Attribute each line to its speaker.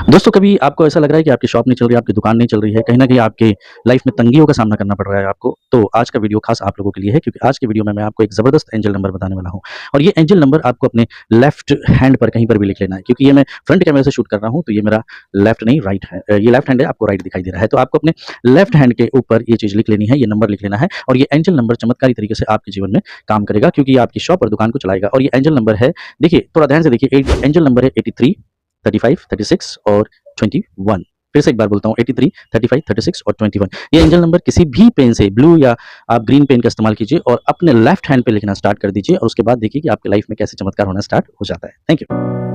Speaker 1: दोस्तों, कभी आपको ऐसा लग रहा है कि आपकी शॉप नहीं चल रही है, आपकी दुकान नहीं चल रही है, कहीं न कहीं आपके लाइफ़ में तंगियों का सामना करना पड़ रहा है आपको, तो आज का वीडियो ख़ास आप लोगों के लिए है क्योंकि आज की वीडियो में मैं आपको एक ज़बरदस्त एंजल नंबर बताने वाला हूँ। और ये एंजल नंबर आपको अपने लेफ्ट हैंड पर कहीं पर भी लिख लेना है क्योंकि ये मैं फ्रंट कैमरे से शूट कर रहा हूँ, तो ये मेरा लेफ्ट नहीं राइट है। ये लेफ्ट हैंड है, आपको राइट दिखाई दे रहा है। तो आपको अपने लेफ्ट हैंड के ऊपर ये चीज़ लिख लेनी है, ये नंबर लिख लेना है और ये एंजल नंबर चमत्कारी तरीके से आपके जीवन में काम करेगा क्योंकि ये आपकी शॉप और दुकान को चलाएगा। और ये एंजल नंबर है, देखिए थोड़ा ध्यान से देखिए, एंजल नंबर है 83, 35, 36 और 21। फिर से एक बार बोलता हूँ, 83, 35, 36 और 21। ये एंजल नंबर किसी भी पेन से, ब्लू या आप ग्रीन पेन का इस्तेमाल कीजिए और अपने लेफ्ट हैंड पे लिखना स्टार्ट कर दीजिए और उसके बाद देखिए कि आपकी लाइफ में कैसे चमत्कार होना स्टार्ट हो जाता है। Thank you.